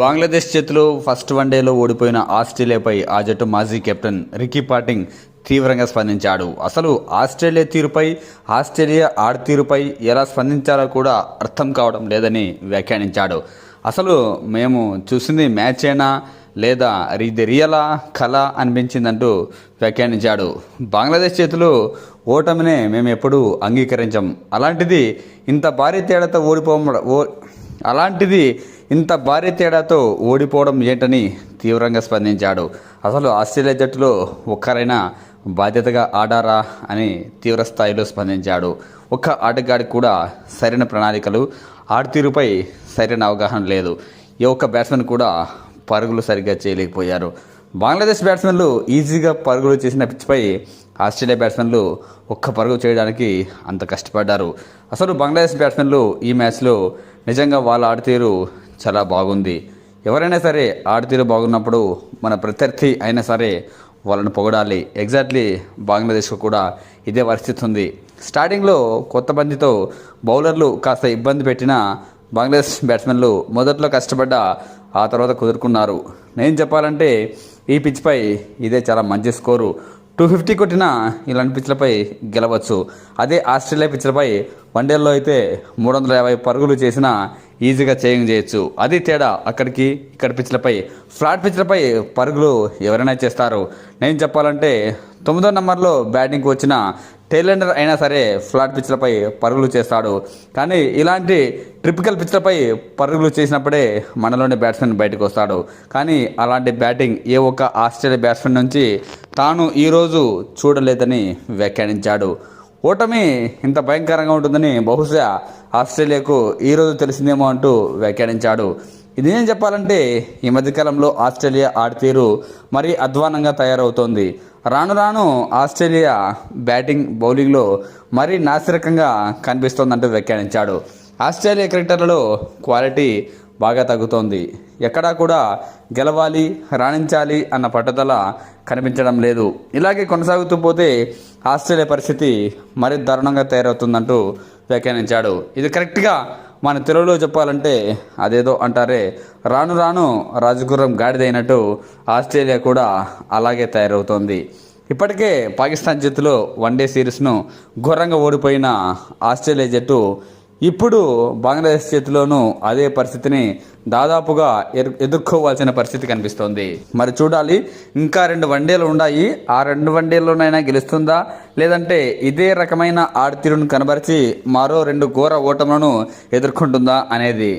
బంగ్లాదేశ్ చేతిలో ఫస్ట్ వన్డేలో ఓడిపోయిన ఆస్ట్రేలియాపై ఆ జట్టు మాజీ కెప్టెన్ రికీ పాంటింగ్ తీవ్రంగా స్పందించాడు. అసలు ఆస్ట్రేలియా తీరుపై, ఆస్ట్రేలియా తీరుపై ఎలా స్పందించాలో కూడా అర్థం కావడం లేదని వ్యాఖ్యానించాడు. అసలు మేము చూసింది మ్యాచ్ అయినా లేదా ఇది రియలా కళ అనిపించిందంటూ వ్యాఖ్యానించాడు. బంగ్లాదేశ్ చేతిలో ఓటమినే మేము ఎప్పుడూ అంగీకరించాం, అలాంటిది ఇంత భారీ తేడాతో ఓడిపోవడం ఏంటని తీవ్రంగా స్పందించాడు. అసలు ఆస్ట్రేలియా జట్టులో ఒక్కరైనా బాధ్యతగా ఆడారా అని తీవ్ర స్థాయిలో స్పందించాడు. ఒక్క ఆటగాడికి కూడా సరైన ప్రణాళికలు, ఆటతీరుపై సరైన అవగాహన లేదు. ఏ ఒక్క బ్యాట్స్మెన్ కూడా పరుగులు సరిగ్గా చేయలేకపోయారు. బంగ్లాదేశ్ బ్యాట్స్మెన్లు ఈజీగా పరుగులు చేసిన పిచ్పై ఆస్ట్రేలియా బ్యాట్స్మెన్లు ఒక్క పరుగు చేయడానికి అంత కష్టపడ్డారు. అసలు బంగ్లాదేశ్ బ్యాట్స్మెన్లు ఈ మ్యాచ్లో నిజంగా వాళ్ళ ఆటతీరు చాలా బాగుంది. ఎవరైనా సరే ఆటతీరు బాగున్నప్పుడు మన ప్రత్యర్థి అయినా సరే వాళ్ళని పొగడాలి. ఎగ్జాక్ట్లీ బంగ్లాదేశ్కు కూడా ఇదే పరిస్థితి ఉంది. స్టార్టింగ్లో కొత్త బంతితో బౌలర్లు కాస్త ఇబ్బంది పెట్టిన బంగ్లాదేశ్ బ్యాట్స్మెన్లు మొదట్లో కష్టపడ్డ ఆ తర్వాత కుదురుకున్నారు. నేను చెప్పాలంటే ఈ పిచ్పై ఇదే చాలా మంచి స్కోరు. 250 కొట్టినా ఇలాంటి పిచ్లపై గెలవచ్చు. అదే ఆస్ట్రేలియా పిచ్లపై వన్డేల్లో అయితే 350 పరుగులు చేసినా ఈజీగా చేయొచ్చు. అది తేడా అక్కడికి ఇక్కడ పిచ్లపై. ఫ్లాట్ పిచ్లపై పరుగులు ఎవరైనా చేస్తారు. నేను చెప్పాలంటే 9వ నెంబర్లో బ్యాటింగ్కి వచ్చిన టైలెండర్ అయినా సరే ఫ్లాట్ పిచ్లపై పరుగులు చేస్తాడు. కానీ ఇలాంటి ట్రిపికల్ పిచ్లపై పరుగులు చేసినప్పుడే మనలోని బ్యాట్స్మెన్ బయటకు వస్తాడు. కానీ అలాంటి బ్యాటింగ్ ఏ ఒక్క ఆస్ట్రేలియా బ్యాట్స్మెన్ నుంచి తాను ఈరోజు చూడలేదని వ్యాఖ్యానించాడు. ఓటమి ఇంత భయంకరంగా ఉంటుందని బహుశా ఆస్ట్రేలియాకు ఈరోజు తెలిసిందేమో అంటూ వ్యాఖ్యానించాడు. ఇది నేను చెప్పాలంటే ఈ మధ్యకాలంలో ఆస్ట్రేలియా ఆటతీరు మరీ అధ్వానంగా తయారవుతోంది. రాను రాను ఆస్ట్రేలియా బ్యాటింగ్, బౌలింగ్లో మరీ నాసిరకంగా కనిపిస్తోందంటూ వ్యాఖ్యానించాడు. ఆస్ట్రేలియా క్రికెటర్లలో క్వాలిటీ బాగా తగ్గుతోంది. ఎక్కడా కూడా గెలవాలి, రాణించాలి అన్న పట్టుదల కనిపించడం లేదు. ఇలాగే కొనసాగుతూ పోతే ఆస్ట్రేలియా పరిస్థితి మరీ దారుణంగా తయారవుతుందంటూ వ్యాఖ్యానించాడు. ఇది కరెక్ట్గా మన తెలుగులో చెప్పాలంటే అదేదో అంటారే, రాను రాను రాజగుర్రం గాడిదైనట్టు ఆస్ట్రేలియా కూడా అలాగే తయారవుతోంది. ఇప్పటికే పాకిస్తాన్ జట్టులో వన్డే సిరీస్ను ఘోరంగా ఓడిపోయిన ఆస్ట్రేలియా జట్టు ఇప్పుడు బంగ్లాదేశ్ చేతిలోనూ అదే పరిస్థితిని దాదాపుగా ఎదుర్కోవాల్సిన పరిస్థితి కనిపిస్తోంది. మరి చూడాలి, ఇంకా 2 వన్డేలు ఉన్నాయి. ఆ 2 వన్డేల్లోనైనా గెలుస్తుందా, లేదంటే ఇదే రకమైన ఆటతీరును కనబరిచి మరో 2 ఘోర ఓటములను ఎదుర్కొంటుందా అనేది.